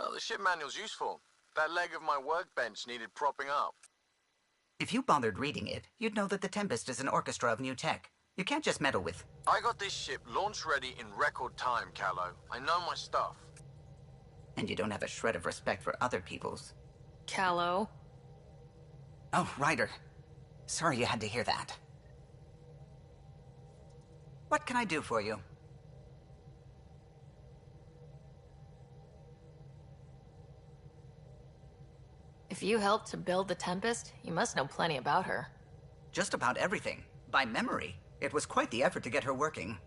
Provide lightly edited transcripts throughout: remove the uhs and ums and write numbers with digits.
Oh, the ship manual's useful. That leg of my workbench needed propping up. If you bothered reading it, you'd know that the Tempest is an orchestra of new tech. You can't just meddle with... I got this ship launch ready in record time, Callow. I know my stuff. And you don't have a shred of respect for other people's. Callow. Oh, Ryder. Sorry you had to hear that. What can I do for you? If you helped to build the Tempest, you must know plenty about her. Just about everything. By memory. It was quite the effort to get her working.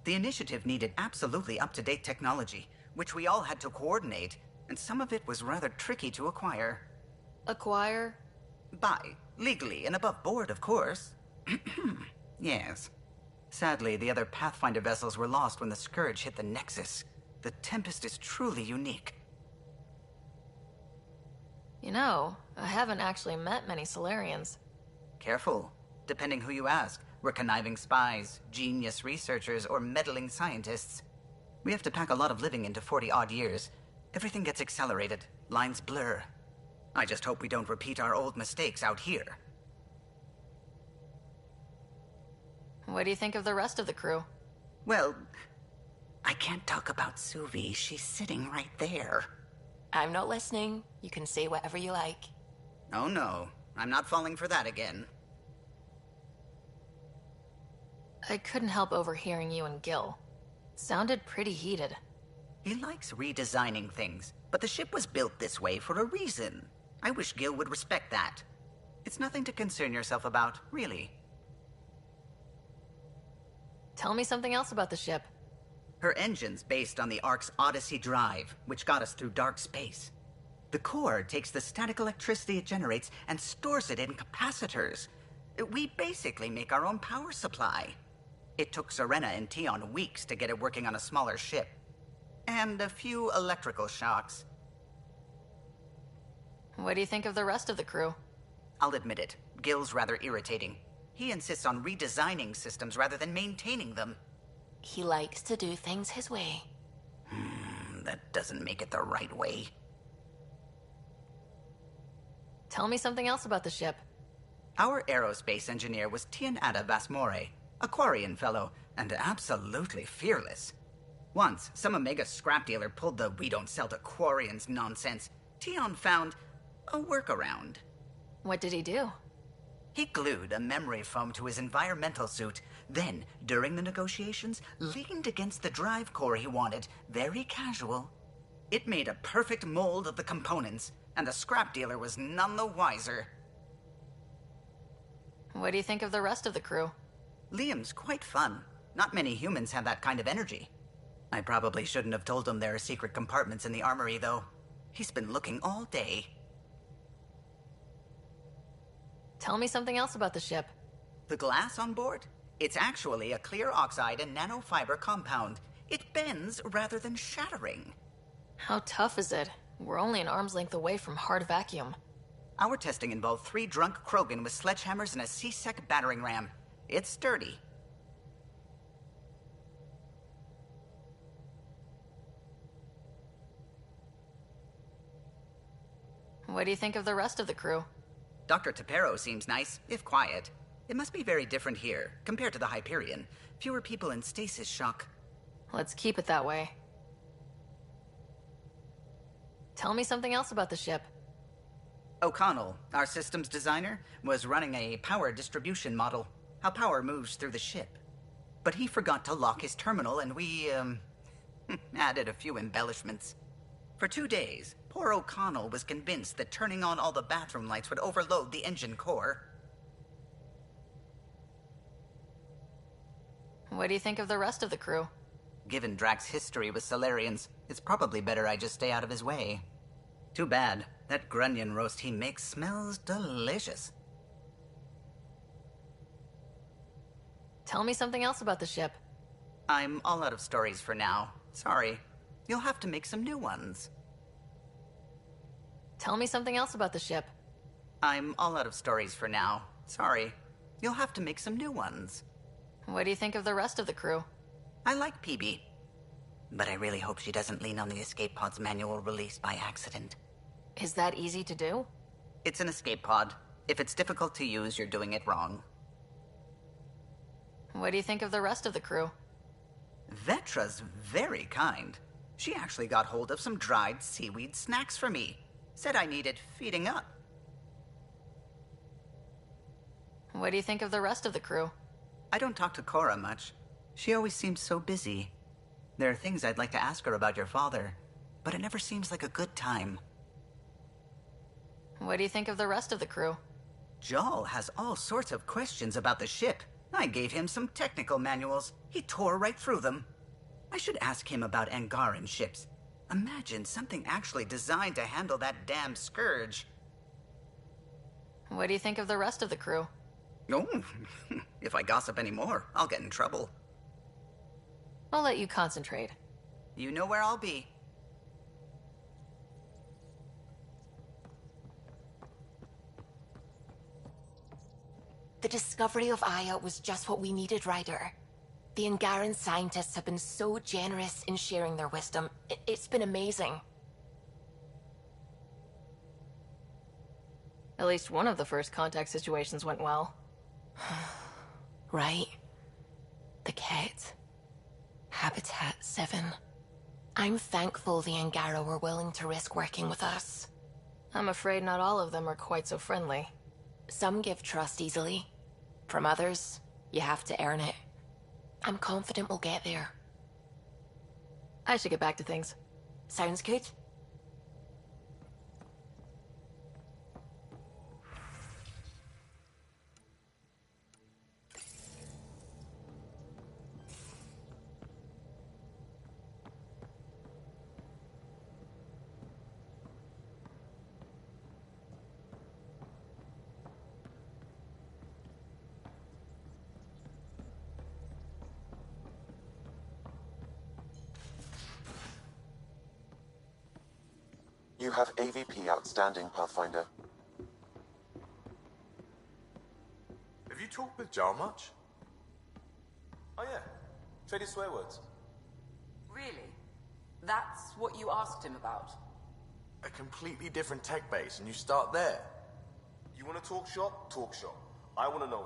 The initiative needed absolutely up-to-date technology, which we all had to coordinate, and some of it was rather tricky to acquire. Acquire? Buy. Legally and above board, of course. Yes. Sadly, the other Pathfinder vessels were lost when the Scourge hit the Nexus. The Tempest is truly unique. You know, I haven't actually met many Solarians. Careful. Depending who you ask, we're conniving spies, genius researchers, or meddling scientists. We have to pack a lot of living into 40-odd years. Everything gets accelerated. Lines blur. I just hope we don't repeat our old mistakes out here. What do you think of the rest of the crew? Well, I can't talk about Suvi. She's sitting right there. I'm not listening. You can say whatever you like. Oh no, I'm not falling for that again. I couldn't help overhearing you and Gil. Sounded pretty heated. He likes redesigning things, but the ship was built this way for a reason. I wish Gil would respect that. It's nothing to concern yourself about, really. Tell me something else about the ship. Her engine's based on the Ark's Odyssey drive, which got us through dark space. The core takes the static electricity it generates and stores it in capacitors. We basically make our own power supply. It took Serena and Tion weeks to get it working on a smaller ship. And a few electrical shocks. What do you think of the rest of the crew? I'll admit it, Gil's rather irritating. He insists on redesigning systems rather than maintaining them. He likes to do things his way. That doesn't make it the right way. Tell me something else about the ship. Our aerospace engineer was Tianada Vasmore, a Quarian fellow, and absolutely fearless. Once, some Omega scrap dealer pulled the "we don't sell to Quarians" nonsense. Tion found a workaround. What did he do? He glued a memory foam to his environmental suit, then, during the negotiations, leaned against the drive core he wanted, very casual. It made a perfect mold of the components, and the scrap dealer was none the wiser. What do you think of the rest of the crew? Liam's quite fun. Not many humans have that kind of energy. I probably shouldn't have told him there are secret compartments in the armory, though. He's been looking all day. Tell me something else about the ship. The glass on board? It's actually a clear oxide and nanofiber compound. It bends rather than shattering. How tough is it? We're only an arm's length away from hard vacuum. Our testing involved 3 drunk Krogan with sledgehammers and a C-Sec battering ram. It's sturdy. What do you think of the rest of the crew? Dr. Tapero seems nice, if quiet. It must be very different here, compared to the Hyperion. Fewer people in stasis shock. Let's keep it that way. Tell me something else about the ship. O'Connell, our systems designer, was running a power distribution model. How power moves through the ship. But he forgot to lock his terminal and we, added a few embellishments. For 2 days, poor O'Connell was convinced that turning on all the bathroom lights would overload the engine core. What do you think of the rest of the crew? Given Drax's history with Solarians, it's probably better I just stay out of his way. Too bad. That grunion roast he makes smells delicious. Tell me something else about the ship. I'm all out of stories for now. Sorry. You'll have to make some new ones. Tell me something else about the ship. I'm all out of stories for now. Sorry. You'll have to make some new ones. What do you think of the rest of the crew? I like PB. But I really hope she doesn't lean on the escape pod's manual release by accident. Is that easy to do? It's an escape pod. If it's difficult to use, you're doing it wrong. What do you think of the rest of the crew? Vetra's very kind. She actually got hold of some dried seaweed snacks for me. Said I needed feeding up. What do you think of the rest of the crew? I don't talk to Cora much. She always seems so busy. There are things I'd like to ask her about your father, but it never seems like a good time. What do you think of the rest of the crew? Jal has all sorts of questions about the ship. I gave him some technical manuals. He tore right through them. I should ask him about Angaran ships. Imagine something actually designed to handle that damn scourge. What do you think of the rest of the crew? Oh, if I gossip anymore, I'll get in trouble. I'll let you concentrate. You know where I'll be. The discovery of Aya was just what we needed, Ryder. The Angaran scientists have been so generous in sharing their wisdom. It's been amazing. At least one of the first contact situations went well. Right? The Ket. Habitat 7. I'm thankful the Angara were willing to risk working with us. I'm afraid not all of them are quite so friendly. Some give trust easily. From others, you have to earn it. I'm confident we'll get there. I should get back to things. Sounds good? You have AVP outstanding, Pathfinder. Have you talked with Jar much? Oh yeah, traded swear words. Really? That's what you asked him about? A completely different tech base, and you start there. You want to talk shop? Talk shop. I want to know.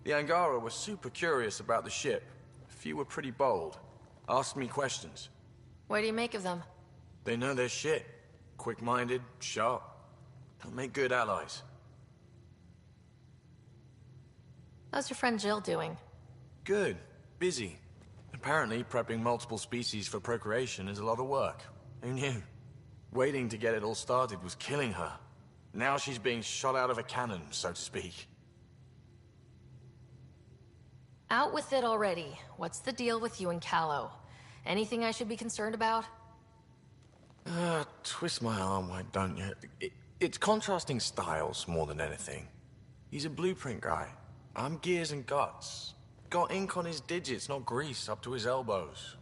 The Angara were super curious about the ship. A few were pretty bold. Asked me questions. What do you make of them? They know their shit. Quick-minded, sharp. They'll make good allies. How's your friend Jill doing? Good. Busy. Apparently, prepping multiple species for procreation is a lot of work. Who knew? Waiting to get it all started was killing her. Now she's being shot out of a cannon, so to speak. Out with it already. What's the deal with you and Callow? Anything I should be concerned about? Twist my arm, why don't you? It's contrasting styles more than anything. He's a blueprint guy. I'm gears and guts. Got ink on his digits, not grease up to his elbows.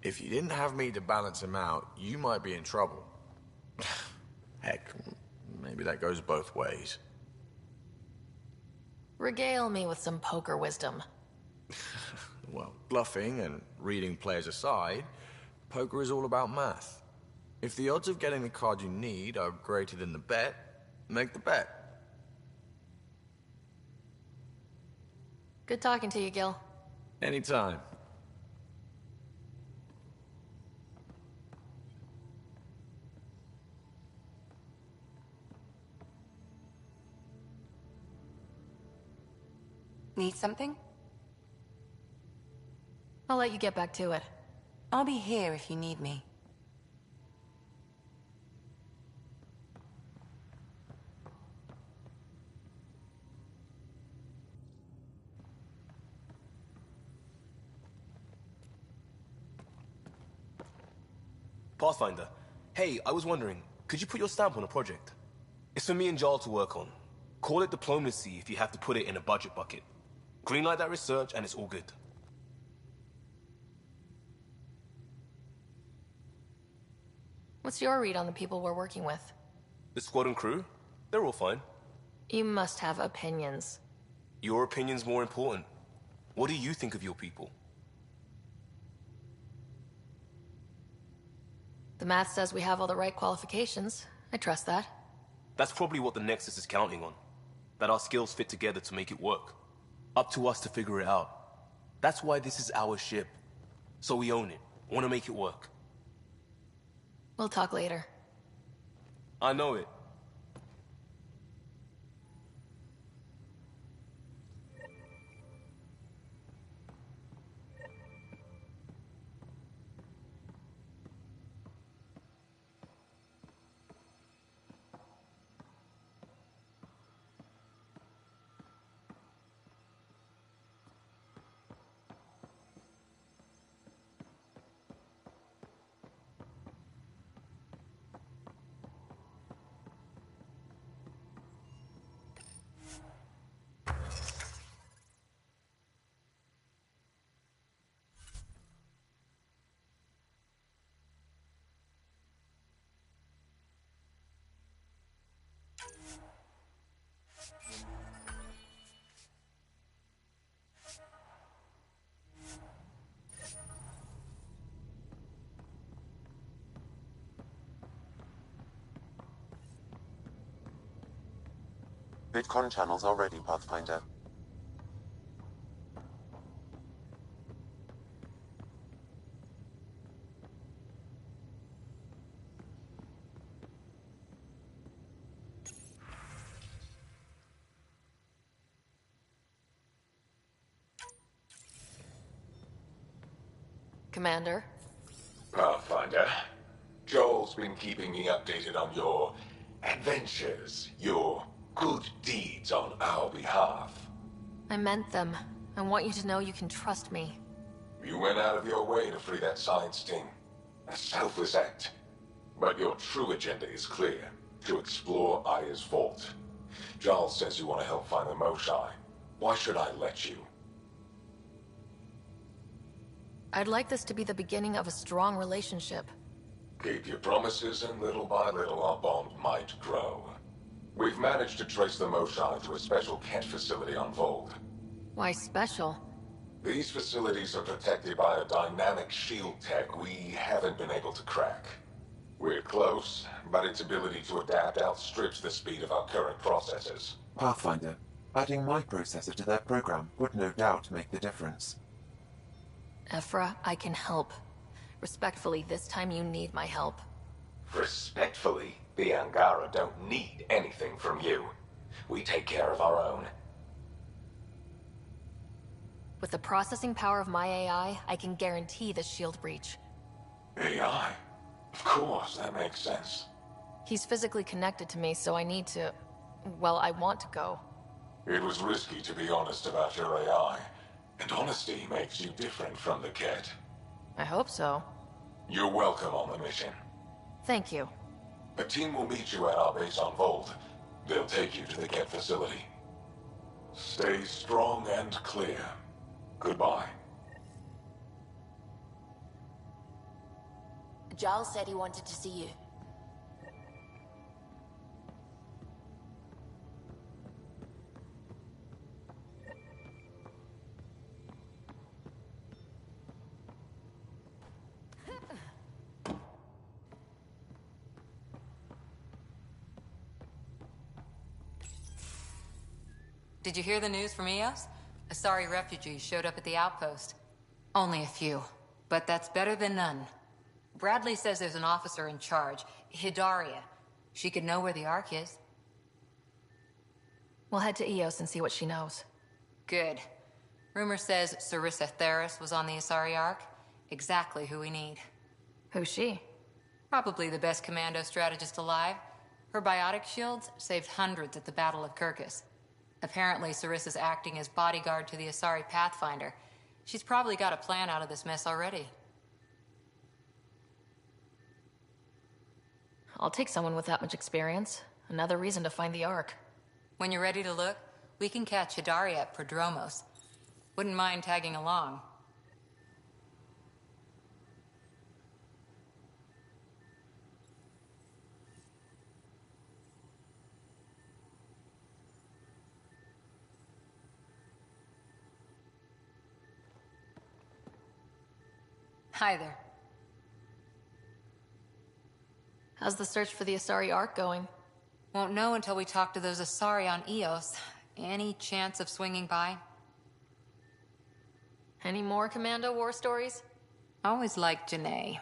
If you didn't have me to balance him out, you might be in trouble. Heck, maybe that goes both ways. Regale me with some poker wisdom. Well, bluffing and reading players aside, poker is all about math. If the odds of getting the card you need are greater than the bet, make the bet. Good talking to you, Gil. Anytime. Need something? I'll let you get back to it. I'll be here if you need me. Pathfinder, hey, I was wondering, could you put your stamp on a project? It's for me and Jarl to work on. Call it diplomacy if you have to put it in a budget bucket. Greenlight that research and it's all good. What's your read on the people we're working with? The squad and crew? They're all fine. You must have opinions. Your opinion's more important. What do you think of your people? The math says we have all the right qualifications. I trust that. That's probably what the Nexus is counting on. That our skills fit together to make it work. Up to us to figure it out. That's why this is our ship. So we own it. Want to make it work. We'll talk later. I know it. VidCon channels are ready, Pathfinder. Commander? Pathfinder, Joel's been keeping me updated on your adventures, your good deeds on our behalf. I meant them. I want you to know you can trust me. You went out of your way to free that science team. A selfless act. But your true agenda is clear. To explore Aya's vault. Giles says you want to help find the Moshai. Why should I let you? I'd like this to be the beginning of a strong relationship. Keep your promises, and little by little our bond might grow. We've managed to trace the Moshai to a special Kent facility on Vold. Why special? These facilities are protected by a dynamic shield tech we haven't been able to crack. We're close, but its ability to adapt outstrips the speed of our current processes. Pathfinder, Adding my processor to their program would no doubt make the difference. Ephra, I can help. Respectfully, this time you need my help. Respectfully, the Angara don't need anything from you. We take care of our own. With the processing power of my AI, I can guarantee the shield breach. AI? Of course, that makes sense. He's physically connected to me, so I need to... well, I want to go. It was risky to be honest about your AI, and honesty makes you different from the Ket. I hope so. You're welcome on the mission. Thank you. A team will meet you at our base on Vold. They'll take you to the Ket facility. Stay strong and clear. Goodbye. Giles said he wanted to see you. Did you hear the news from Eos? Asari refugees showed up at the outpost. Only a few, but that's better than none. Bradley says there's an officer in charge, Hidaria. She could know where the Ark is. We'll head to Eos and see what she knows. Good. Rumor says Sarissa Theris was on the Asari Ark. Exactly who we need. Who's she? Probably the best commando strategist alive. Her biotic shields saved hundreds at the Battle of Kirkus. Apparently, Sarissa's acting as bodyguard to the Asari Pathfinder. She's probably got a plan out of this mess already. I'll take someone with that much experience. Another reason to find the Ark. When you're ready to look, we can catch Hidaria at Prodromos. Wouldn't mind tagging along. Hi there. How's the search for the Asari Ark going? Won't know until we talk to those Asari on Eos. Any chance of swinging by? Any more Commando war stories? Always liked Janae.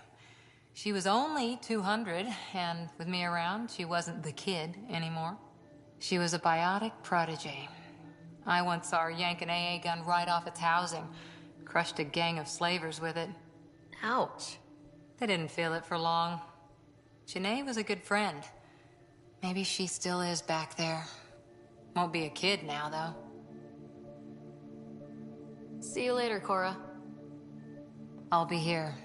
She was only 200, and with me around, she wasn't the kid anymore. She was a biotic protege. I once saw her yank an AA gun right off its housing. Crushed a gang of slavers with it. Ouch. They didn't feel it for long. Janae was a good friend. Maybe she still is back there. Won't be a kid now, though. See you later, Cora. I'll be here.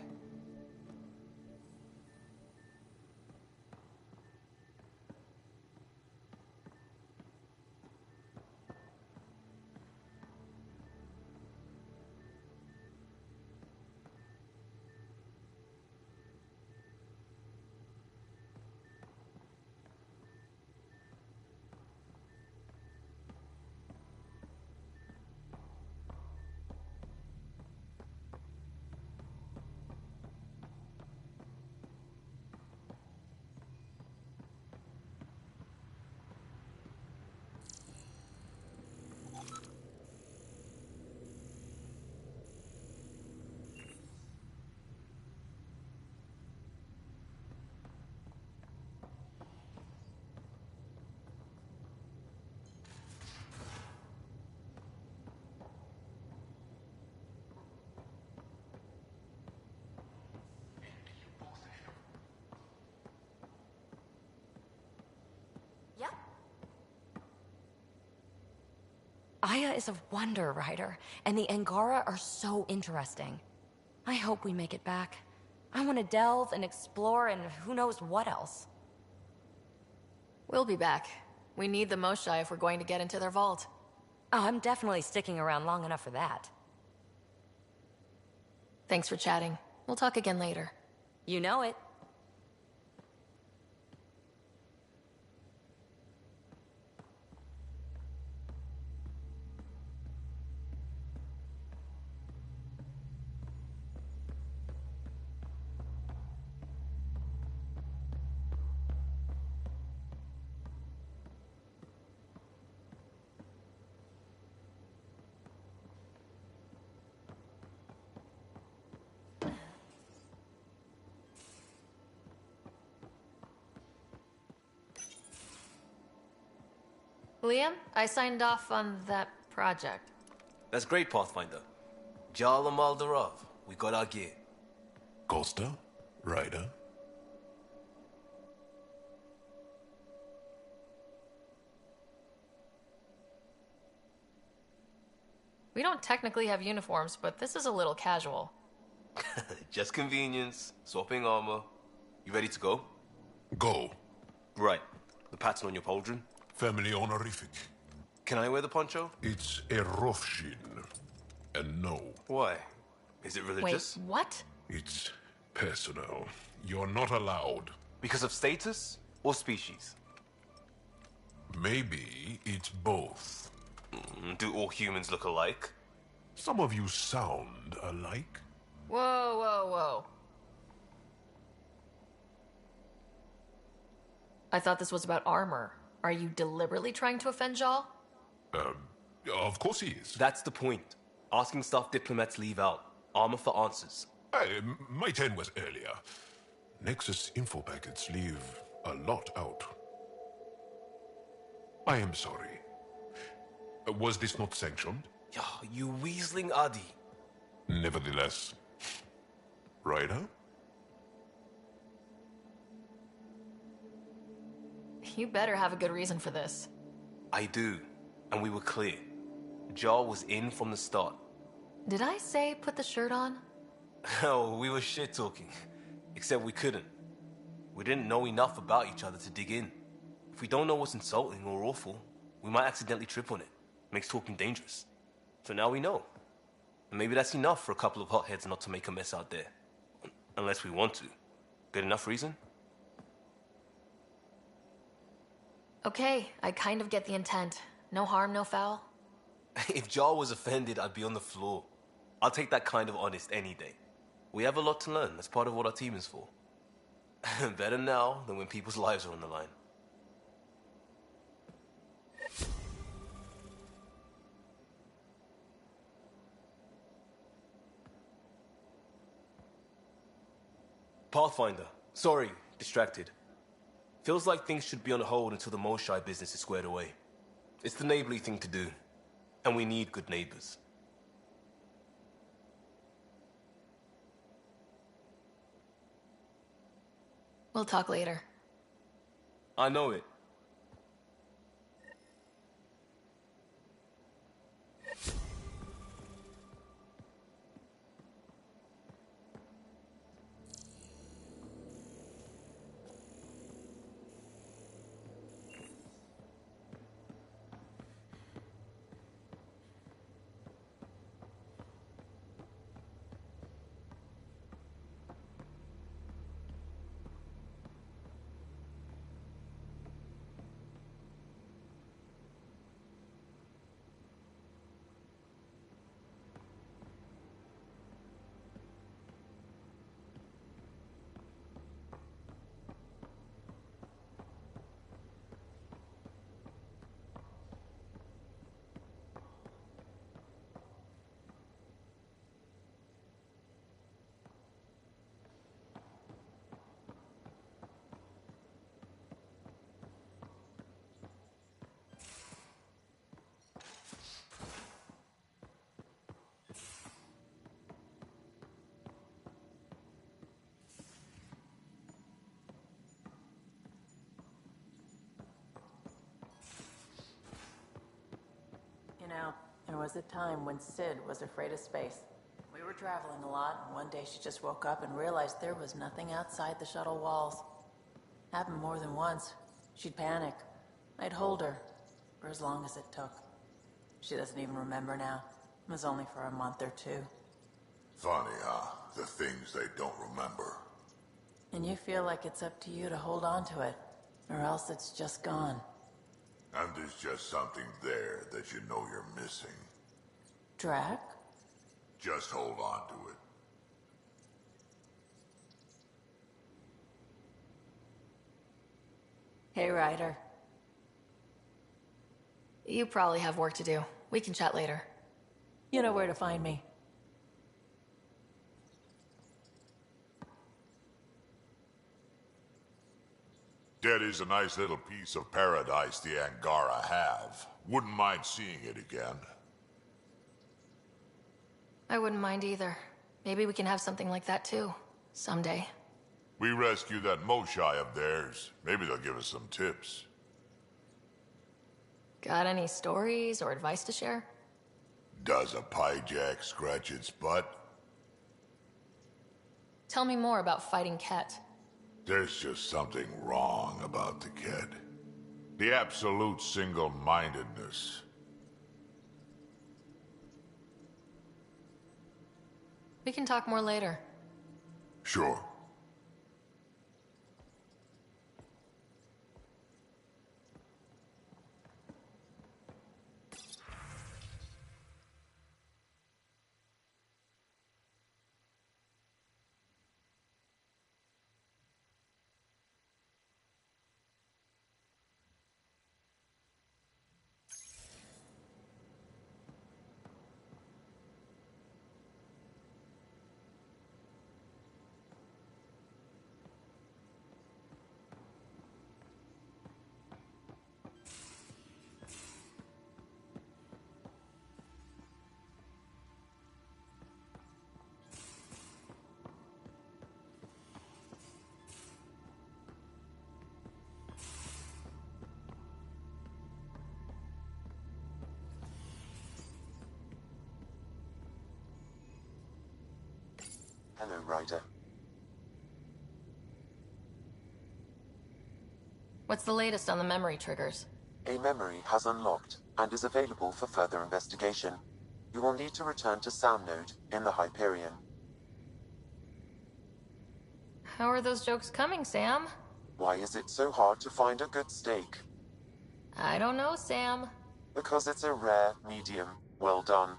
Aya is a wonder rider, and the Angara are so interesting. I hope we make it back. I want to delve and explore and who knows what else. We'll be back. We need the Moshae if we're going to get into their vault. Oh, I'm definitely sticking around long enough for that. Thanks for chatting. We'll talk again later. You know it. Liam, I signed off on that project. That's great, Pathfinder. Jal and Maldarov, we got our gear. Costa? Ryder? We don't technically have uniforms, but this is a little casual. Just convenience, swapping armor. You ready to go? Go. Right. The pattern on your pauldron? Family honorific. Can I wear the poncho? It's a Rofshin. And no, Why? Is it Wait, religious? what? it's personal. You're not allowed. Because of status or species? Maybe it's both. Do all humans look alike? Some of you sound alike. Whoa, whoa, whoa. I thought this was about armor. Are you deliberately trying to offend Jal? Of course he is. That's the point. Asking stuff diplomats leave out. Armor for answers. My turn was earlier. Nexus info packets leave a lot out. I am sorry. Was this not sanctioned? Yeah, you weaseling Adi. Nevertheless. Ryder? You better have a good reason for this. I do. And we were clear. Jal was in from the start. Did I say put the shirt on? Oh, we were shit-talking. Except we couldn't. We didn't know enough about each other to dig in. If we don't know what's insulting or awful, we might accidentally trip on it. Makes talking dangerous. So now we know. And maybe that's enough for a couple of hotheads not to make a mess out there. Unless we want to. Good enough reason? Okay, I kind of get the intent. No harm, no foul. If Jar was offended, I'd be on the floor. I'll take that kind of honest any day. We have a lot to learn. That's part of what our team is for. Better now than when people's lives are on the line. Pathfinder. Sorry, distracted. Feels like things should be on hold until the Moshai business is squared away. It's the neighborly thing to do. And we need good neighbors. We'll talk later. I know it. You know, there was a time when Sid was afraid of space. We were traveling a lot, and one day she just woke up and realized there was nothing outside the shuttle walls. Happened more than once. She'd panic. I'd hold her, for as long as it took. She doesn't even remember now. It was only for a month or two. Funny, huh? The things they don't remember. And you feel like it's up to you to hold on to it, or else it's just gone. And there's just something there that you know you're missing. Drac? Just hold on to it. Hey, Ryder. You probably have work to do. We can chat later. You know where to find me. Dead is a nice little piece of paradise the Angara have. Wouldn't mind seeing it again. I wouldn't mind either. Maybe we can have something like that too, someday. We rescue that Moshai of theirs. Maybe they'll give us some tips. Got any stories or advice to share? Does a pyjak scratch its butt? Tell me more about fighting Ket. There's just something wrong about the kid. The absolute single-mindedness. We can talk more later. Sure. Hello, Ryder. What's the latest on the memory triggers? A memory has unlocked and is available for further investigation. You will need to return to Sound Node in the Hyperion. How are those jokes coming, Sam? Why is it so hard to find a good steak? I don't know, Sam. Because it's a rare, medium, well done.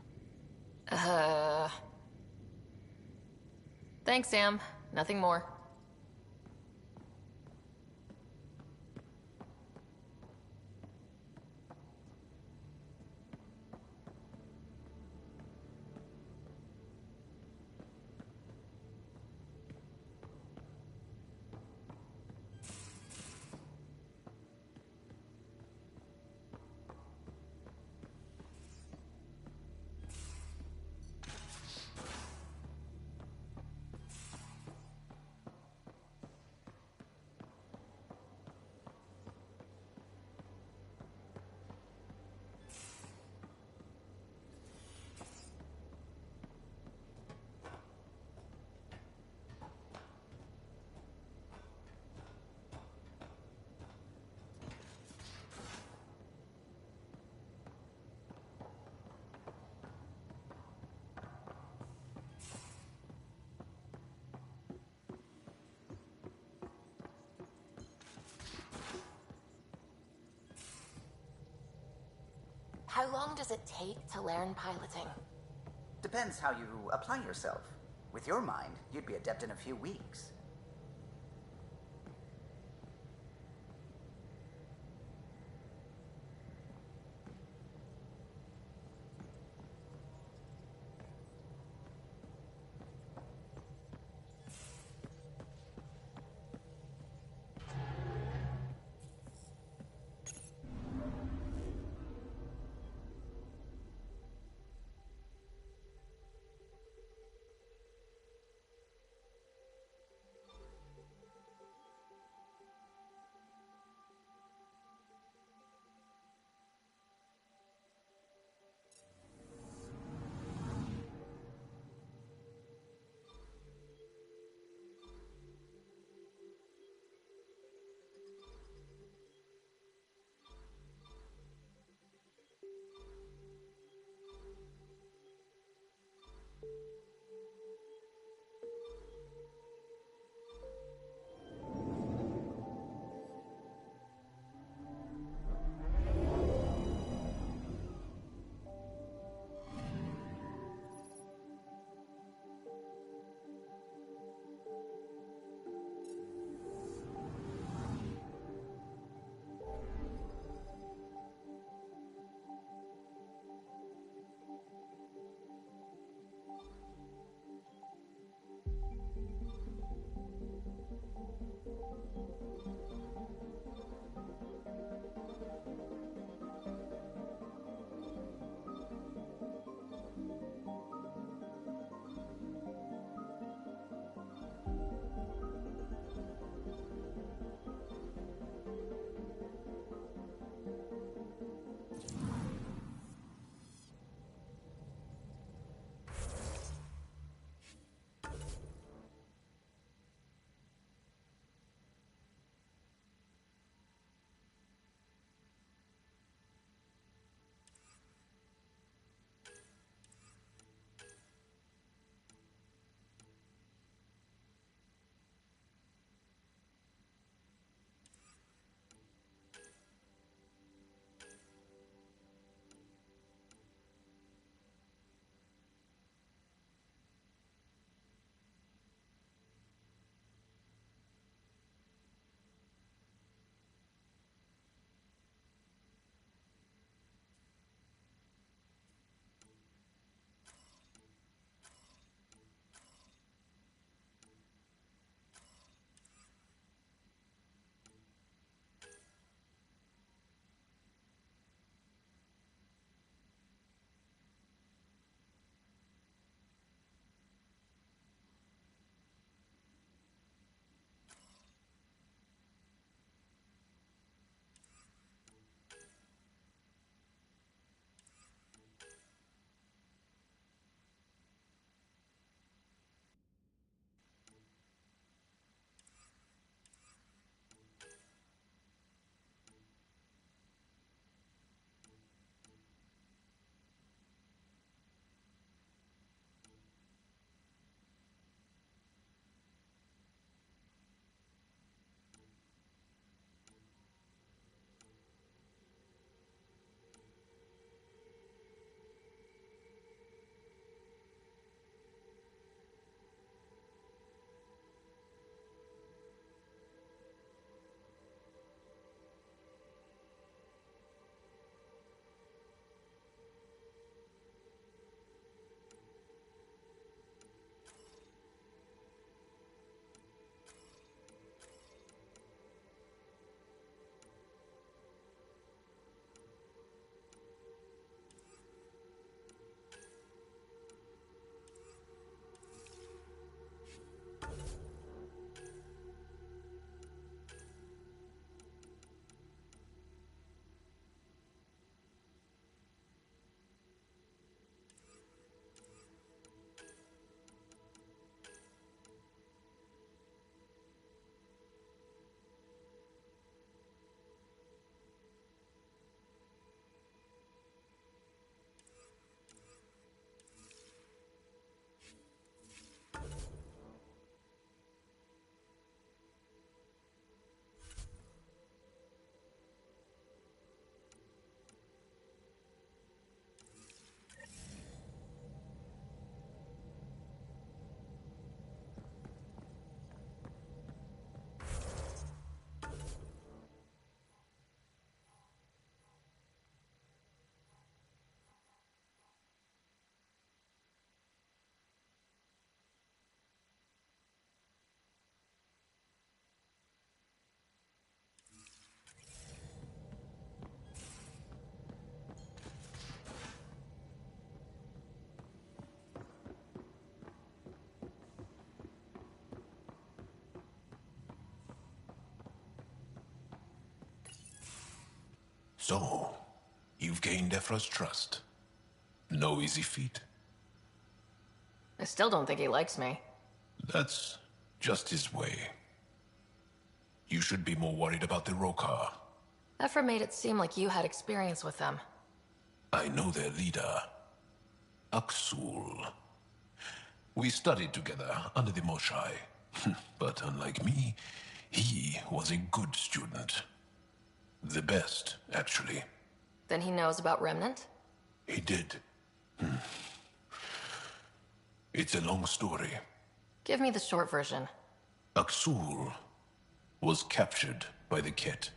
Thanks, Sam. Nothing more. How long does it take to learn piloting? Depends how you apply yourself. With your mind, you'd be adept in a few weeks. So, you've gained Ephra's trust. No easy feat. I still don't think he likes me. That's just his way. You should be more worried about the Rokar. Ephra made it seem like you had experience with them. I know their leader, Aksul. We studied together under the Moshai. But unlike me, he was a good student. The best, actually. Then he knows about Remnant? He did. It's a long story. Give me the short version. Aksul was captured by the Ket.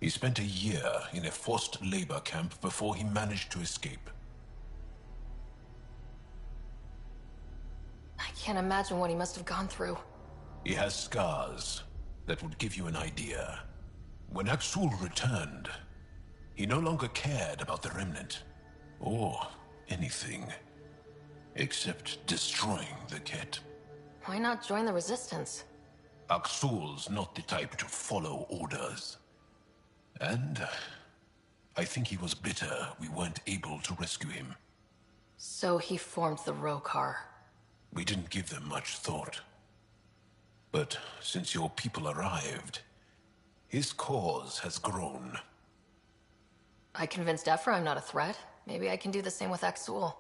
He spent a year in a forced labor camp before he managed to escape. I can't imagine what he must have gone through. He has scars that would give you an idea. When Aksul returned, he no longer cared about the Remnant, or anything, except destroying the Ket. Why not join the Resistance? Aksul's not the type to follow orders. And I think he was bitter we weren't able to rescue him. So he formed the Rokar. We didn't give them much thought. But since your people arrived, his cause has grown. I convinced Ephra I'm not a threat. Maybe I can do the same with Aksul.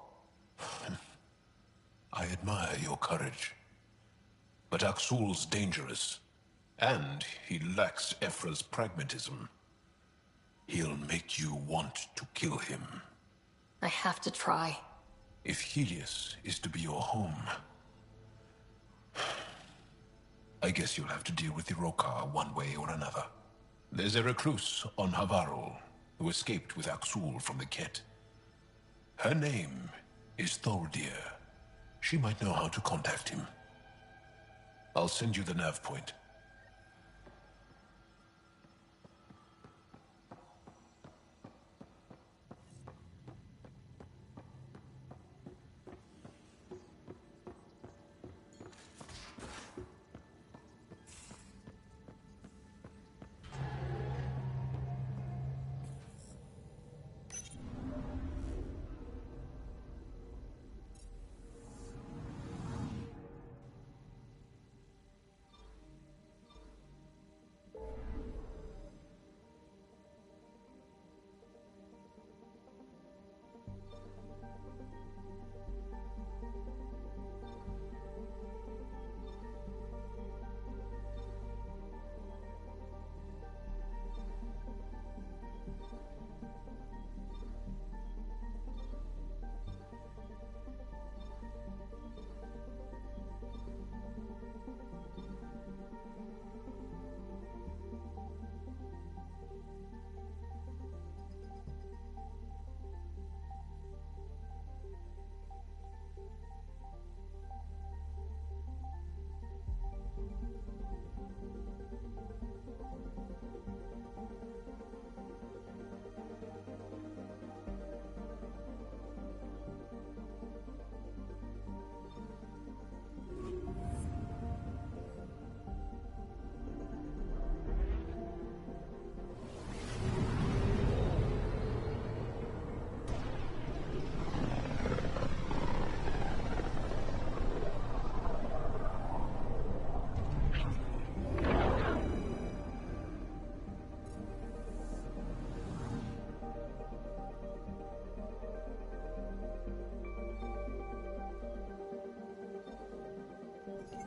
I admire your courage. But Aksul's dangerous, and he lacks Ephra's pragmatism. He'll make you want to kill him. I have to try. If Helios is to be your home, I guess you'll have to deal with the Rokar one way or another. There's a recluse on Havarul who escaped with Aksul from the Ket. Her name is Thordir. She might know how to contact him. I'll send you the nav point.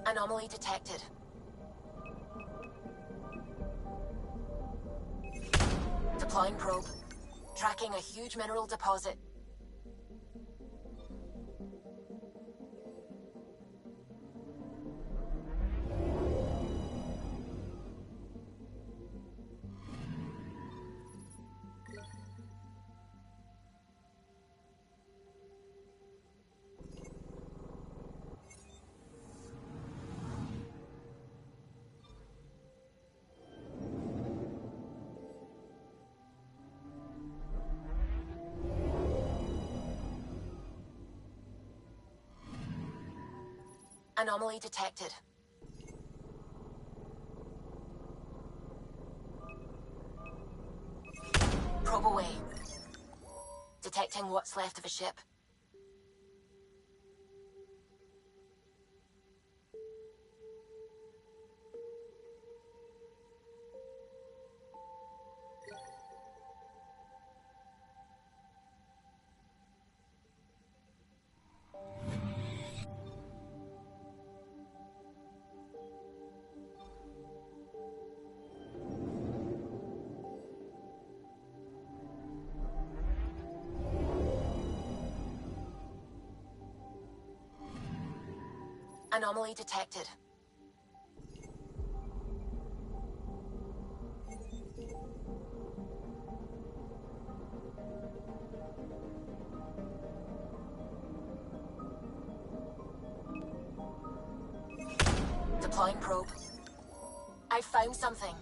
Anomaly detected. Deploying probe. Tracking a huge mineral deposit. Anomaly detected. probe away. Detecting what's left of a ship. Anomaly detected. Deploying probe. I found something.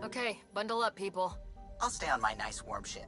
Okay, bundle up, people. I'll stay on my nice warm ship.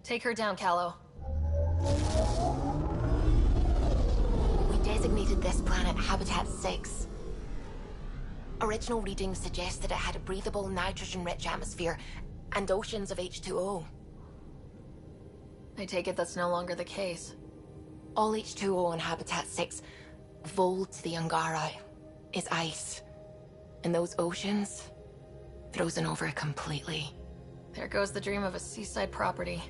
Take her down, Callow. We designated this planet Habitat 6. Original readings suggest that it had a breathable, nitrogen-rich atmosphere and oceans of H2O. I take it that's no longer the case. All H2O on Habitat 6, vol to the Angara, is ice. And those oceans, frozen over completely. There goes the dream of a seaside property.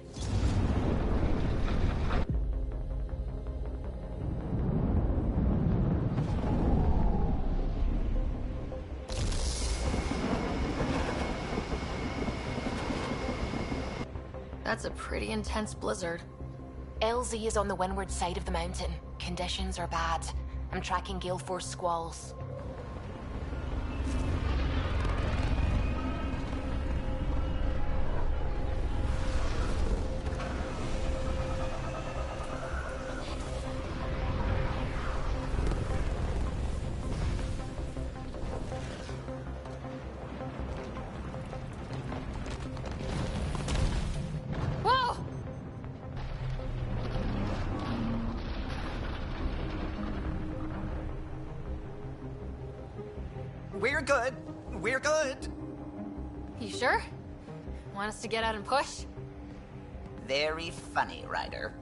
That's a pretty intense blizzard. LZ is on the windward side of the mountain. Conditions are bad. I'm tracking Gale Force squalls. We're good. We're good. You sure? Want us to get out and push? Very funny, Ryder.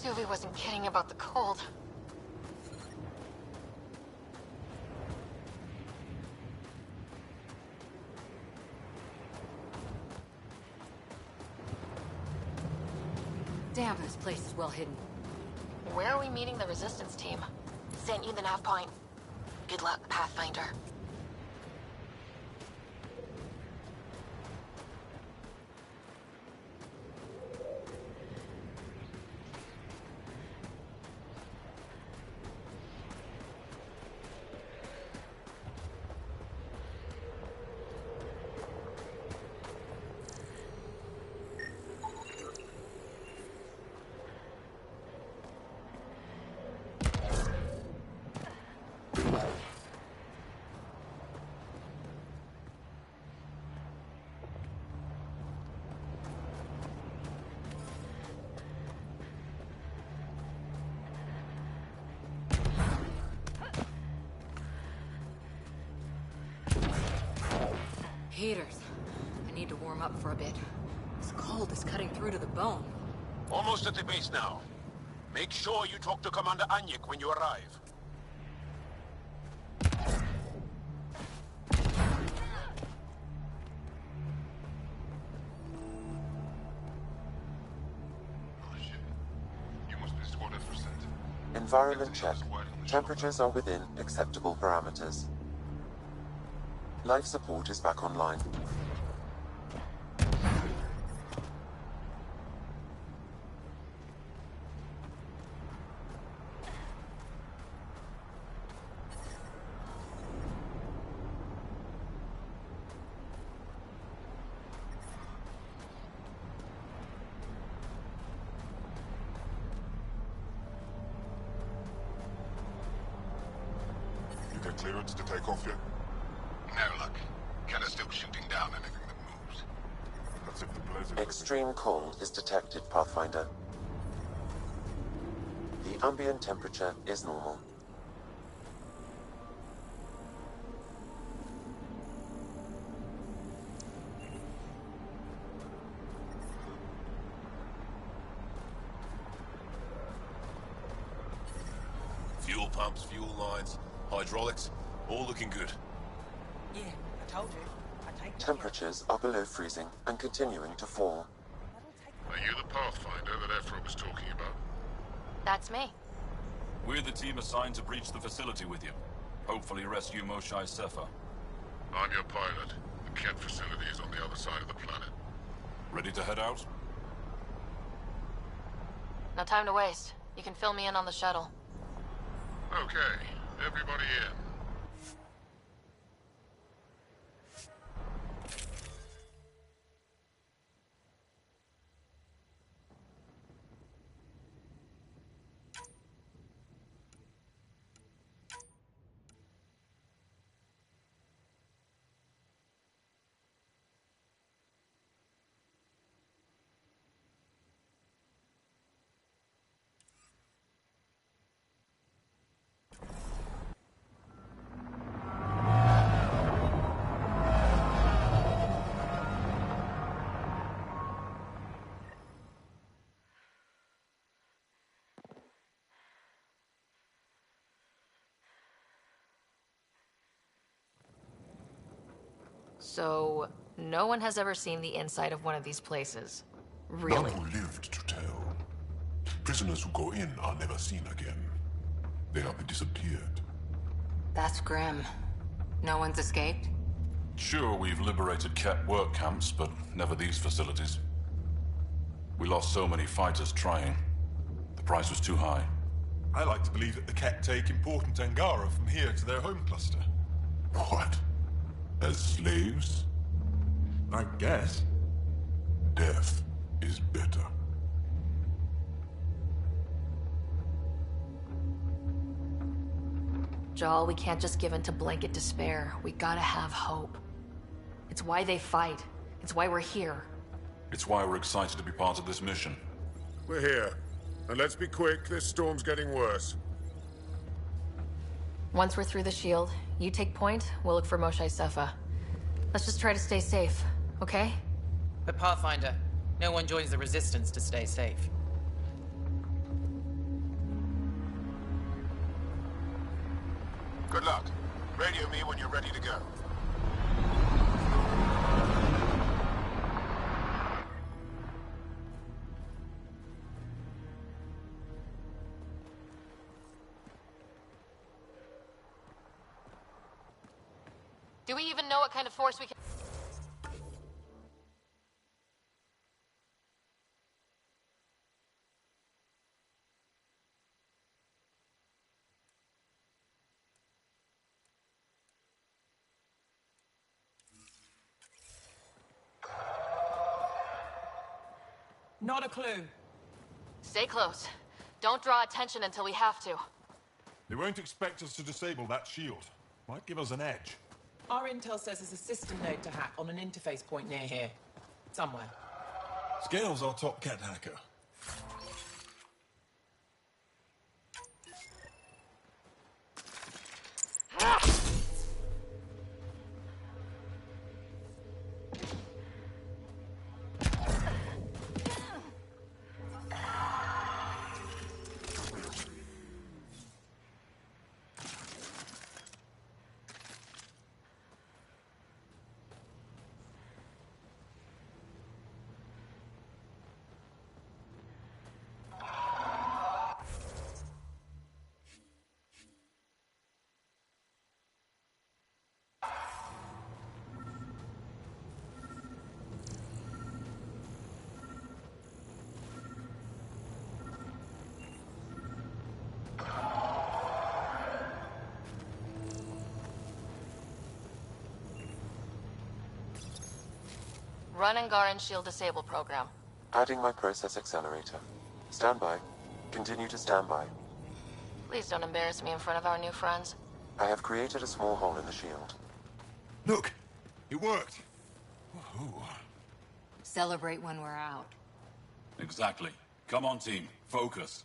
Sylvie wasn't kidding about the cold. Damn, this place is well hidden. Where are we meeting the resistance team? Sent you the nav point. Good luck, Pathfinder. Heaters. I need to warm up for a bit. This cold is cutting through to the bone. Almost at the base now. Make sure you talk to Commander Anyik when you arrive. Environment check. Temperatures are within acceptable parameters. Life support is back online. clearance to take off yet? No luck. Kenner's still shooting down anything that moves. That's if the blizzard... Extreme cold is detected, Pathfinder. The ambient temperature is normal. Fuel pumps, fuel lines, hydraulics, all looking good. Yeah, I told you. I take Temperatures are below freezing and continuing to fall. Are you the Pathfinder that Ephra was talking about? That's me. We're the team assigned to breach the facility with you. Hopefully rescue Moshae Sefer. I'm your pilot. The Kett facility is on the other side of the planet. Ready to head out? No time to waste. You can fill me in on the shuttle. Okay, everybody in. So, no one has ever seen the inside of one of these places. Really? None who lived to tell. Prisoners who go in are never seen again. They have disappeared. That's grim. No one's escaped? Sure, we've liberated Kett work camps, but never these facilities. We lost so many fighters trying. The price was too high. I like to believe that the Kett take important Angara from here to their home cluster. What? As slaves? I guess. Death is better. Jal, we can't just give in to blanket despair. We gotta have hope. It's why they fight. It's why we're here. It's why we're excited to be part of this mission. We're here. And let's be quick, this storm's getting worse. Once we're through the shield, you take point, we'll look for Moshae Sefer. Let's just try to stay safe, okay? But Pathfinder, no one joins the Resistance to stay safe. Good luck. Radio me when you're ready to go. Do we even know what kind of force we can... Not a clue. Stay close. Don't draw attention until we have to. They won't expect us to disable that shield. Might give us an edge. Our intel says there's a system node to hack on an interface point near here. Somewhere. Scales our top Kett hacker. Run Angaran Shield Disable program. Adding my process accelerator. Stand by. Continue to stand by. Please don't embarrass me in front of our new friends. I have created a small hole in the shield. Look, it worked. Woohoo. Celebrate when we're out. Exactly. Come on, team. Focus.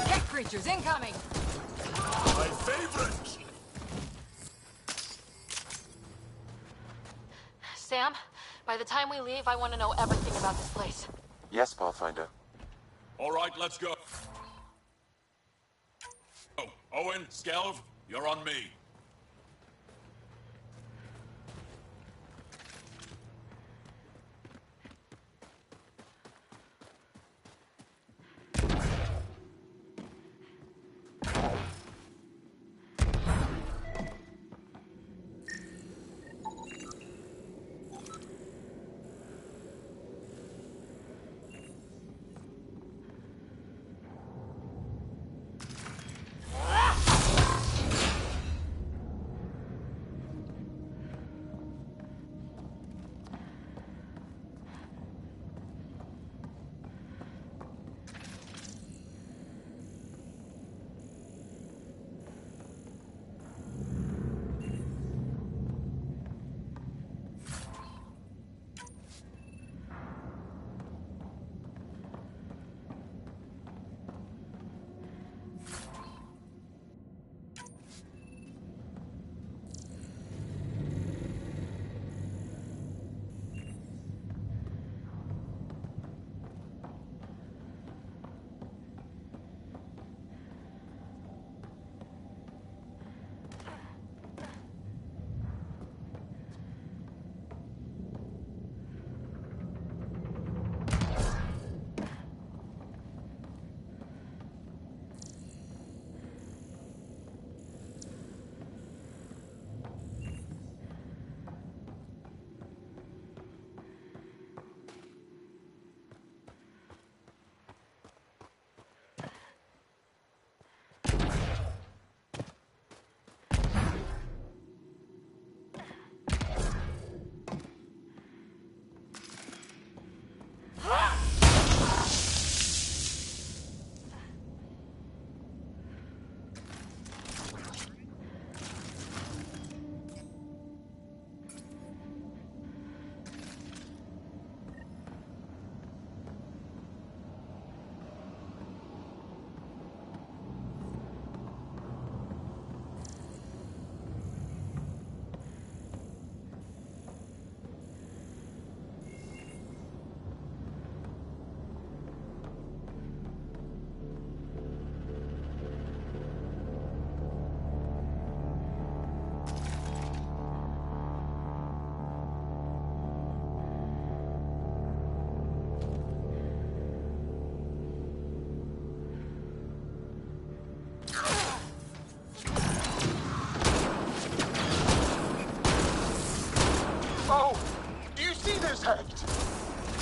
Cat creatures incoming! My favorite! Sam, by the time we leave, I want to know everything about this place. Yes, Pathfinder. All right, let's go. Oh, Owen, Skelv, you're on me.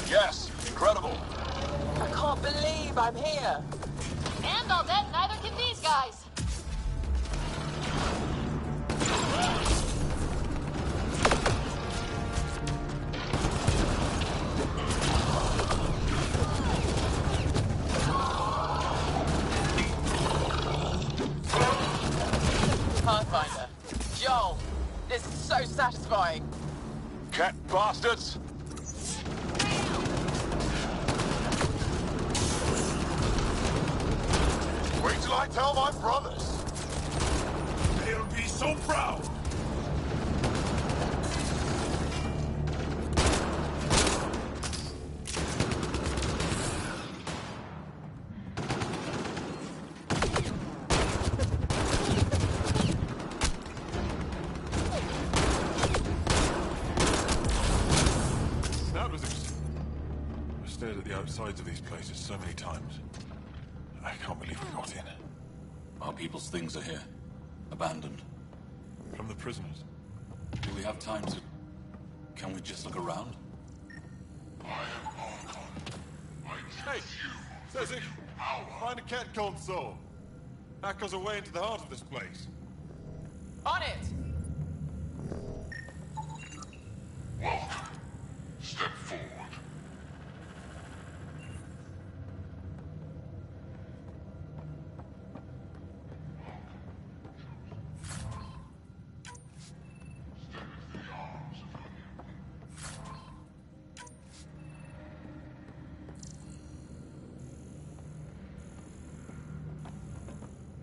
Yes, incredible. I can't believe I'm here. And all dead, neither can these guys. Pathfinder. Joel. This is so satisfying. Cat bastards! Wait till I tell my brothers! They'll be so proud! That was I've stared at the outsides of these places so many times. I can't believe we got in. Our people's things are here. Abandoned. From the prisoners. Do we have time to... Can we just look around? Hey, Cezzy, find a cat console. Hack us away into the heart of this place. On it! Welcome. Step forward.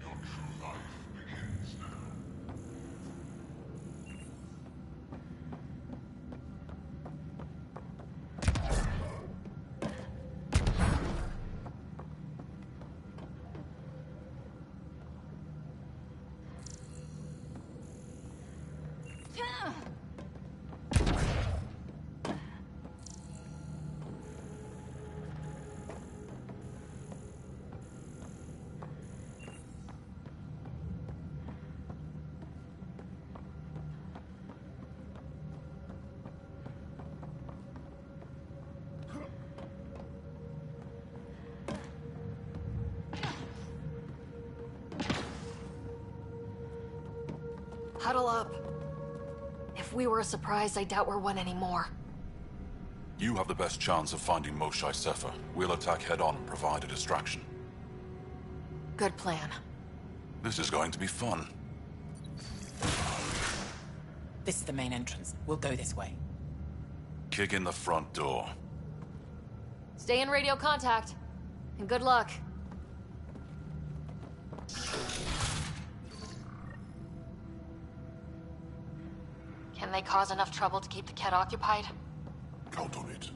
Your true life begins now. Huddle up. If we were a surprise, I doubt we're one anymore. You have the best chance of finding Moshae Sefer. We'll attack head-on and provide a distraction. Good plan. This is going to be fun. This is the main entrance. We'll go this way. Kick in the front door. Stay in radio contact. And good luck. Can they cause enough trouble to keep the Ket occupied? Count on it.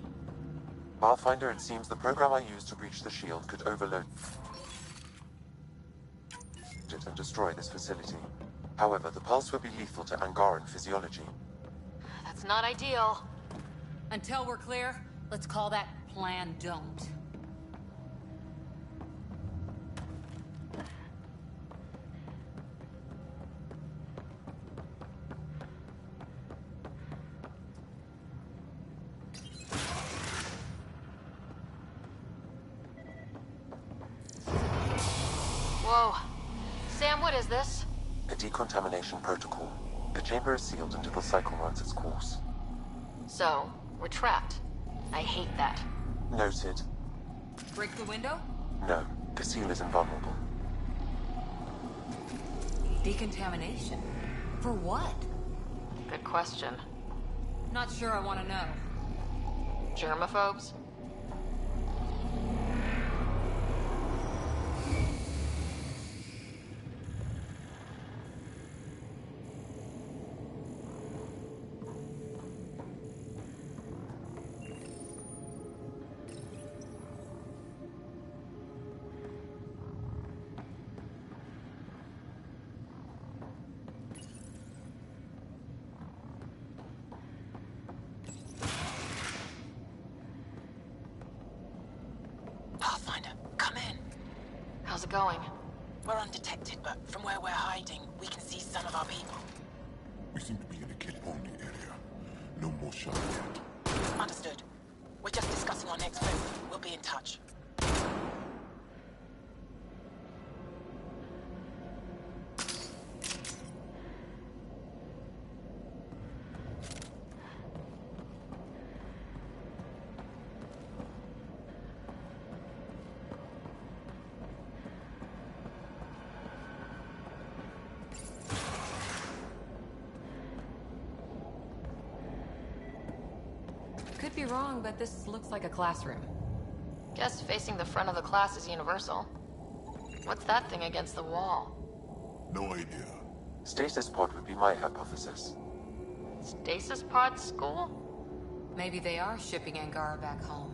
Pathfinder, it seems the program I used to breach the shield could overload it and destroy this facility. However, the pulse would be lethal to Angaran physiology. That's not ideal. Until we're clear, let's call that Plan Don't. Whoa. Sam, what is this? A decontamination protocol. The chamber is sealed until the cycle runs its course. So, we're trapped. I hate that. Noted. Break the window? No, the seal is invulnerable. Decontamination? For what? Good question. Not sure I want to know. Germaphobes? Pathfinder, come in. How's it going? We're undetected, but from where we're hiding, we can see some of our people. We seem to be in a kid-only area. No more shot yet. Understood. We're just discussing our next move. We'll be in touch. Could be wrong, but this looks like a classroom. Guess facing the front of the class is universal. What's that thing against the wall? No idea. Stasis pod would be my hypothesis. Stasis pod school? Maybe they are shipping Angara back home.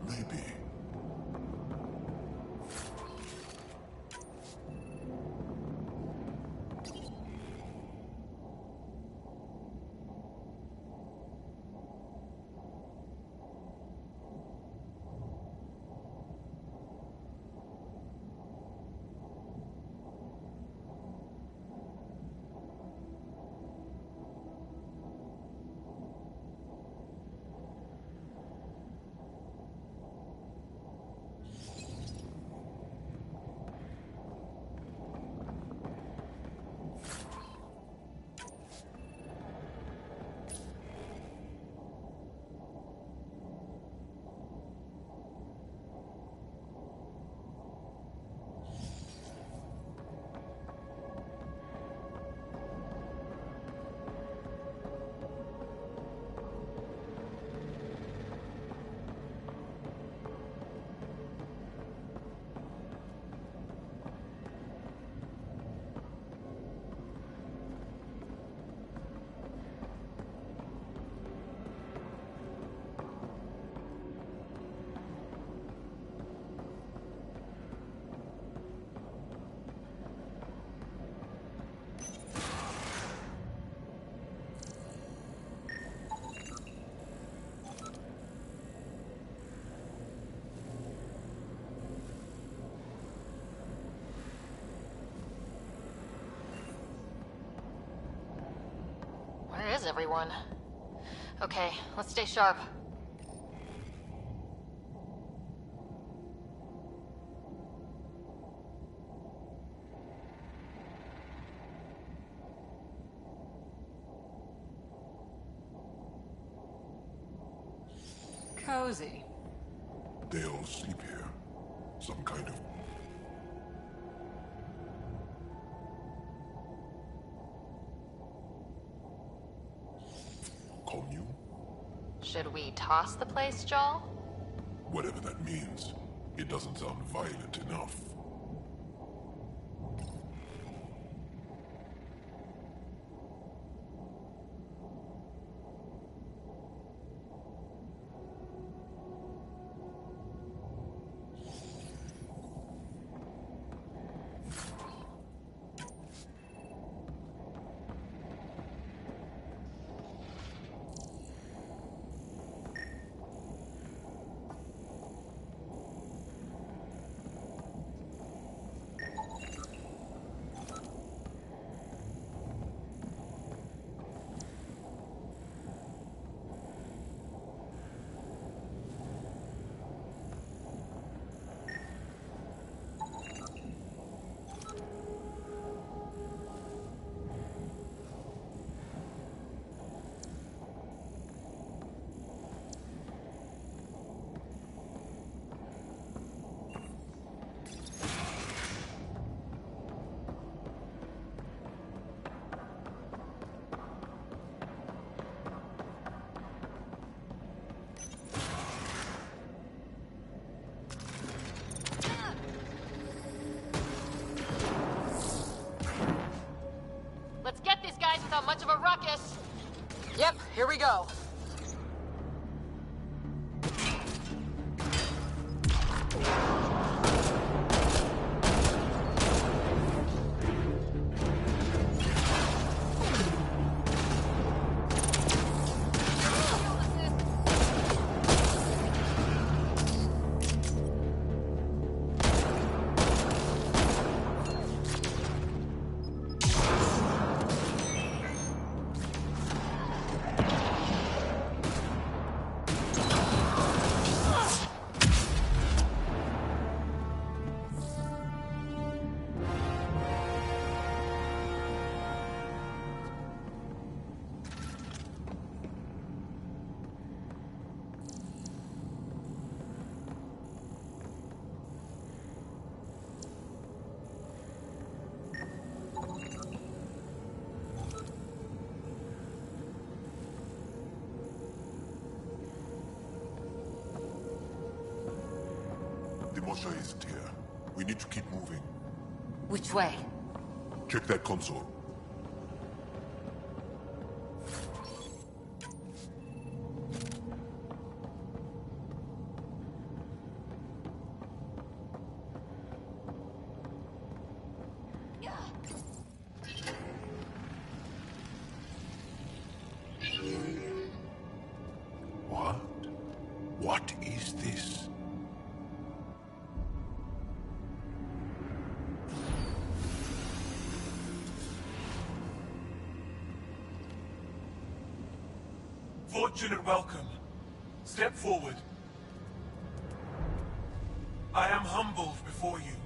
Maybe. everyone. Okay, let's stay sharp. Cozy. They all sleep here. Some kind of... commune? Should we toss the place, Joel? Whatever that means, it doesn't sound violent enough. Let's get these guys without much of a ruckus. Yep, here we go. The Mosha isn't here. We need to keep moving. Which way? Check that console. What? What is this? Fortunate welcome. Step forward. I am humbled before you.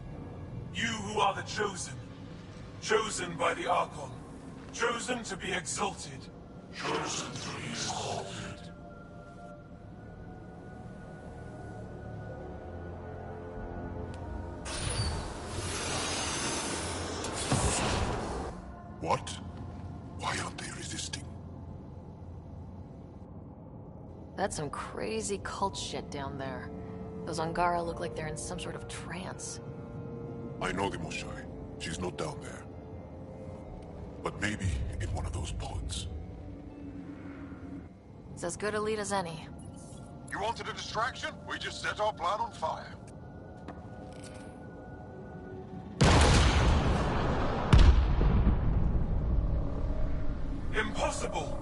You who are the chosen. Chosen by the Archon. Chosen to be exalted. Chosen to be exalted. What? Why aren't they resisting? That's some crazy cult shit down there. Those Angara look like they're in some sort of trance. I know the Moshai. She's not down there. But maybe in one of those pods. It's as good a lead as any. You wanted a distraction? We just set our plan on fire. Impossible!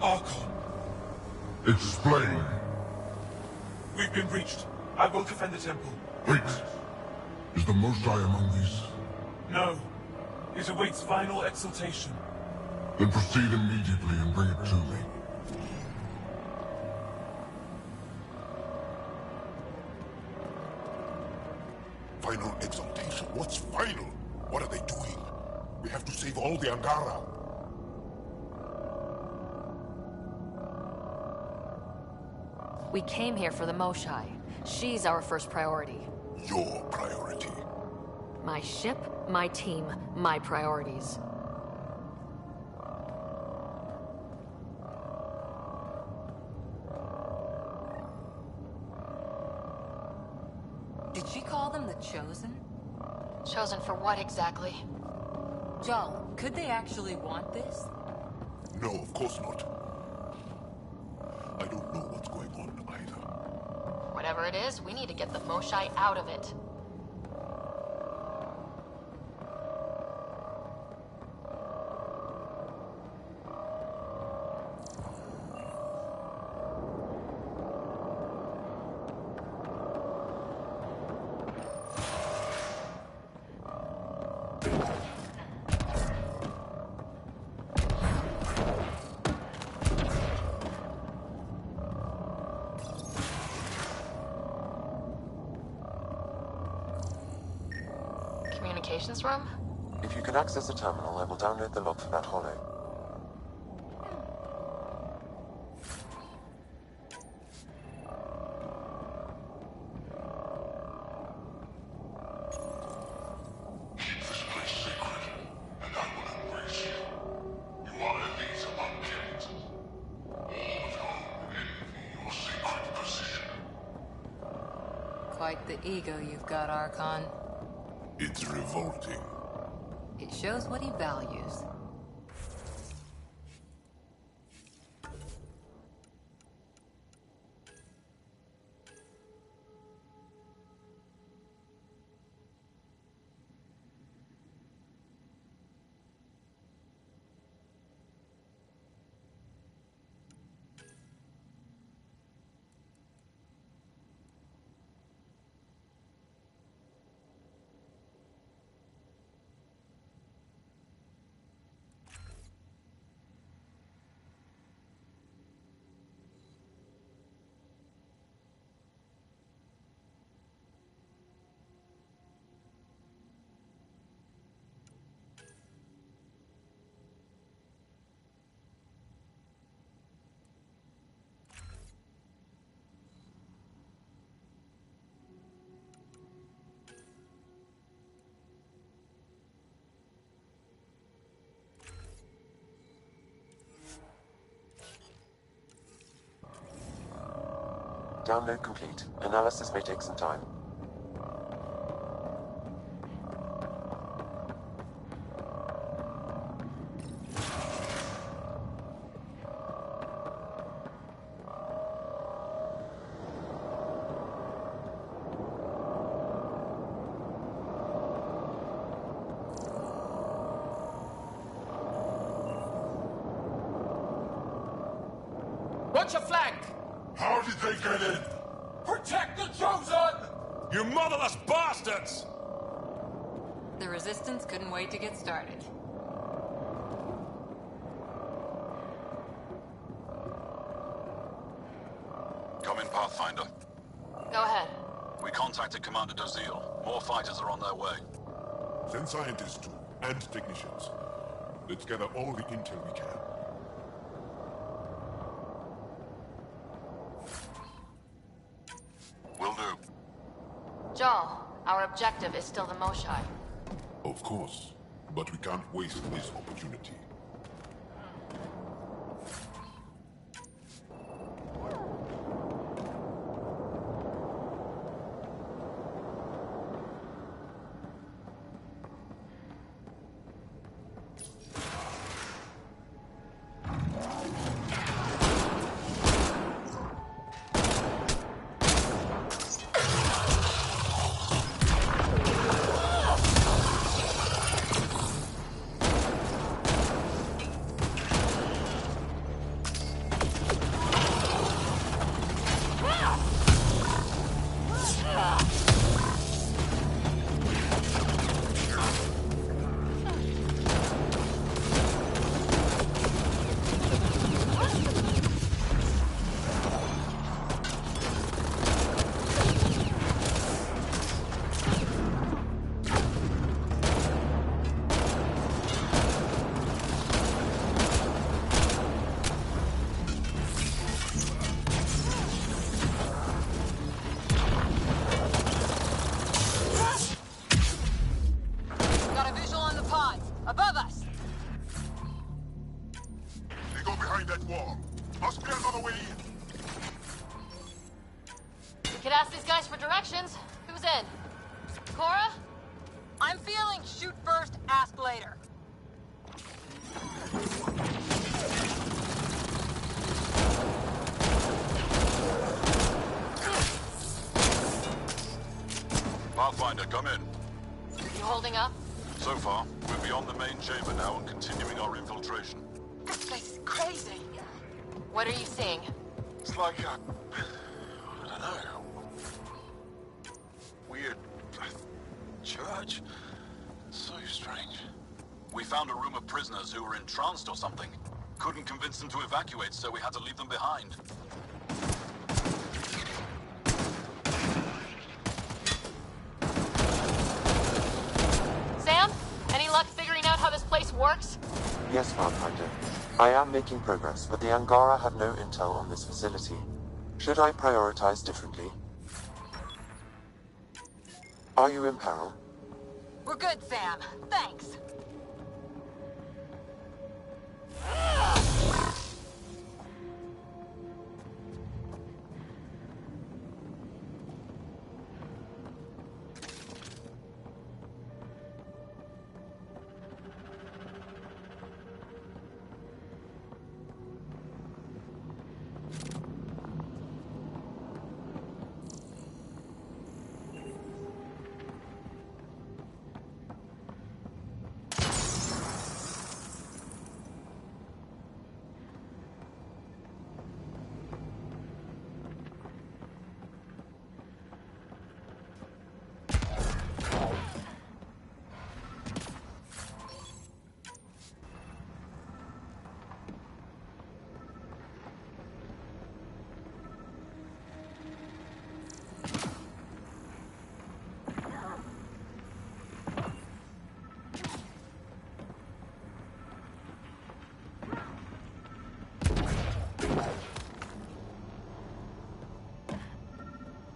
Archon. Explain. We've been breached. I will defend the temple. Wait. Is the Moshai among these? No. It awaits final exaltation. Then proceed immediately and bring it to me. Final exaltation? What's final? What are they doing? We have to save all the Angara. We came here for the Moshai. She's our first priority. Your priority. My ship, my team, my priorities. Did she call them the Chosen? Chosen for what exactly? Jal, could they actually want this? No, of course not. I don't know what's going on either. Whatever it is, we need to get the Moshai out of it. Communications room? If you can access the terminal, I will download the log for that holo. Keep this place sacred, and I will embrace you. You are elite among kings. All of whom envy your sacred position. Quite the ego you've got, Archon. It's revolting. It shows what he values. Download complete. Analysis may take some time. Watch your flank! How did they get in? Protect the Chosen! You motherless bastards! The Resistance couldn't wait to get started. Come in, Pathfinder. Go ahead. We contacted Commander Dozil. More fighters are on their way. Send scientists too, and technicians. Let's gather all the intel we can. Will do. Jal, our objective is still the Moshai. Of course, but we can't waste this opportunity. comes in. Cora? I'm feeling shoot first, ask later. Pathfinder, come in. You holding up? So far, we're beyond the main chamber now and continuing our infiltration. This place is crazy. What are you seeing? It's like a... I don't know. Weird... church? So strange. We found a room of prisoners who were entranced or something. Couldn't convince them to evacuate, so we had to leave them behind. Sam? Any luck figuring out how this place works? Yes, Pathfinder. I am making progress, but the Angara have no intel on this facility. Should I prioritize differently? Are you in peril? We're good, Sam. Thanks.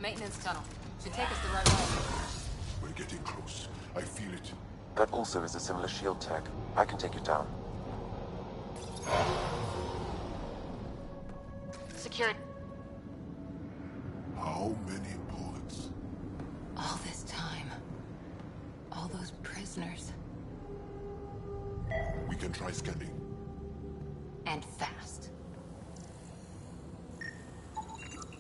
Maintenance tunnel. Should take us the right way. We're getting close. I feel it. That also is a similar shield tech. I can take it down. Secured. How many bullets? All this time. All those prisoners. We can try scanning. And fast.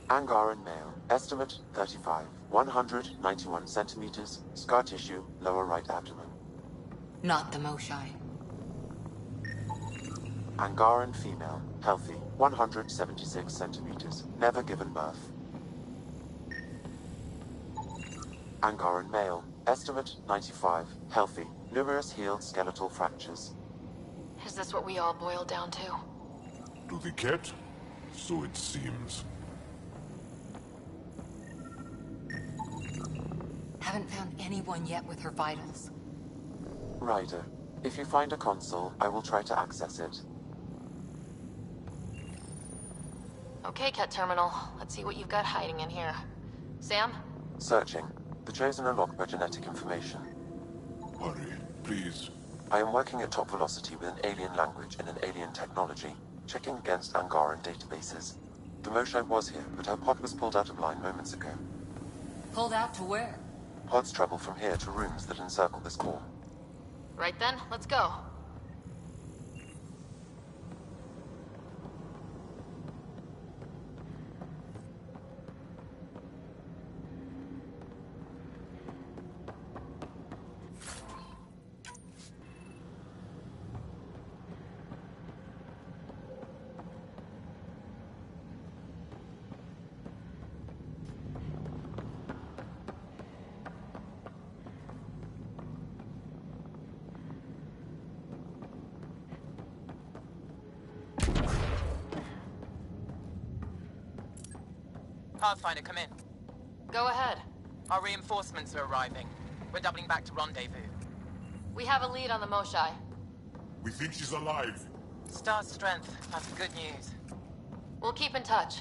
Angaran male. Estimate 35. 191 centimeters. Scar tissue, lower right abdomen. Not the Moshai. Angaran female. Healthy. 176 centimeters. Never given birth. Angaran male. Estimate 95. Healthy. Numerous healed skeletal fractures. Is this what we all boil down to? To the cat? So it seems. Haven't found anyone yet with her vitals. Ryder, if you find a console, I will try to access it. Okay, Cat Terminal. Let's see what you've got hiding in here. Sam? Searching. The Chosen are locked by genetic information. Hurry, please. I am working at top velocity with an alien language and an alien technology, checking against Angaran databases. The Moshai was here, but her pod was pulled out of line moments ago. Pulled out to where? Pods travel from here to rooms that encircle this core. Right then, let's go. Pathfinder, come in. Go ahead. Our reinforcements are arriving. We're doubling back to rendezvous. We have a lead on the Moshai. We think she's alive. Star strength. That's good news. We'll keep in touch.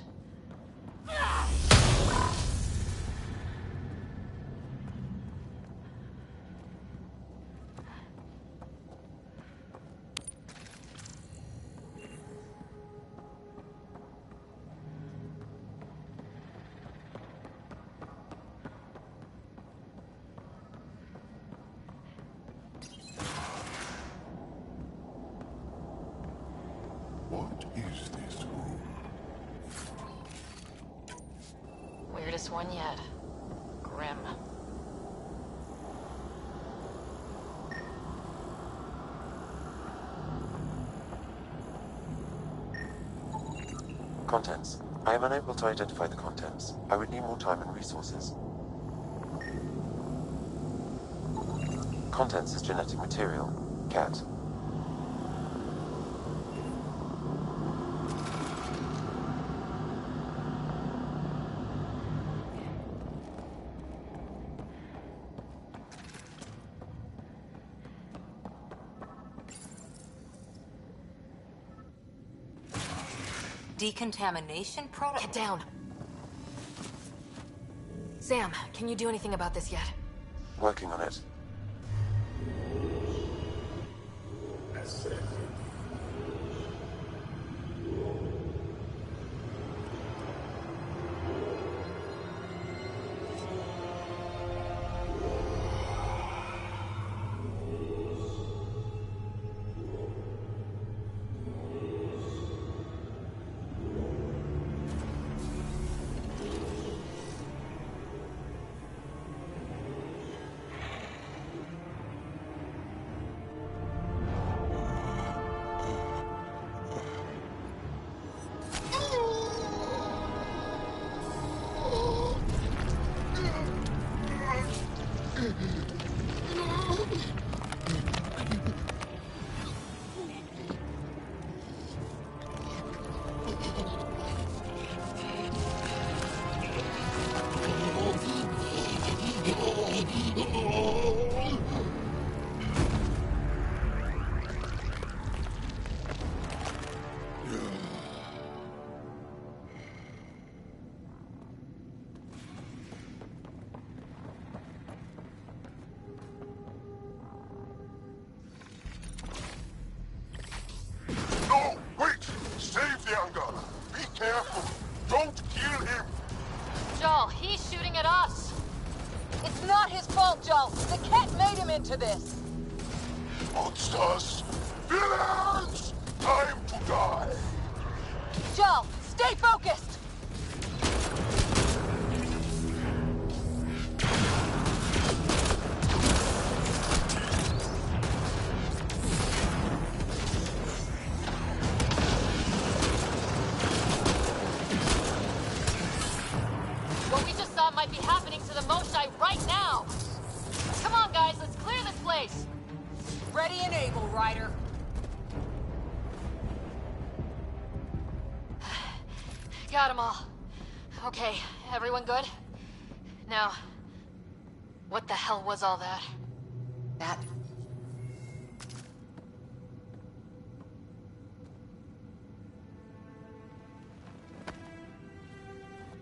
one yet. Grim. Contents. I am unable to identify the contents. I would need more time and resources. Contents is genetic material. Cat. Decontamination protocol? Get down. Sam, can you do anything about this yet? Working on it. No! Wait! Save the Angara! Be careful! Don't kill him! Joel, he's shooting at us! It's not his fault, Joel! The cat made him into this! Monsters! Villains! Time to die! Joel, stay focused! What we just saw might be happening to the Moshai right now! Come on, guys, let's clear this place! Ready and able, Ryder. Got them all. Okay, everyone good? Now, what the hell was all that? That...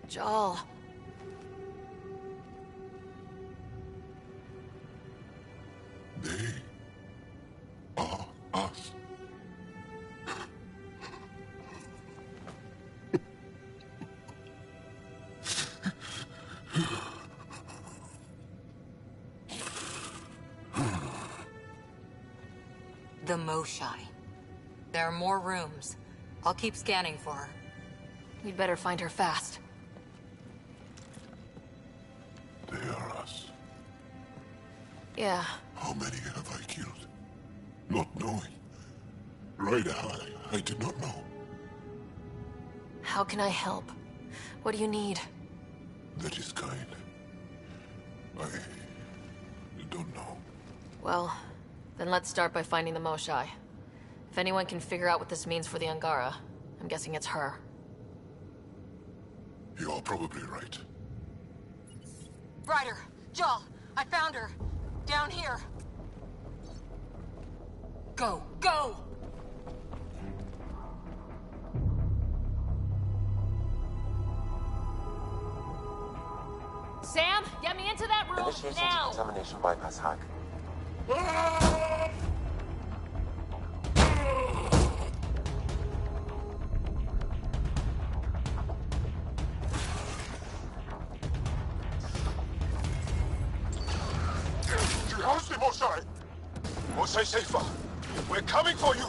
Joel. They are us. The Moshai. There are more rooms. I'll keep scanning for her. We'd better find her fast. They are us. Yeah. How many have I killed? Not knowing. Ryder, I did not know. How can I help? What do you need? That is kind. I don't know. Well, then let's start by finding the Moshai. If anyone can figure out what this means for the Angara, I'm guessing it's her. You are probably right. Ryder! Joel! I found her! Down here! Go! Go! Sam, get me into that room Initiating now! decontamination bypass hack. She has the Moshai! Moshai Safer! We're coming for you!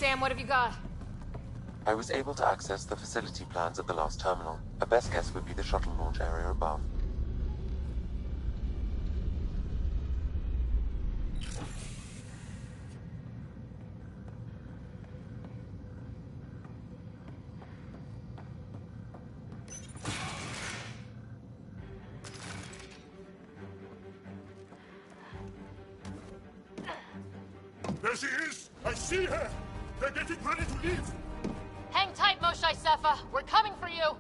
Sam, what have you got? I was able to access the facility plans at the last terminal. A best guess would be the shuttle launch area above. There she is! I see her! They're getting ready to leave! Hang tight, Moshae Sepha. We're coming for you.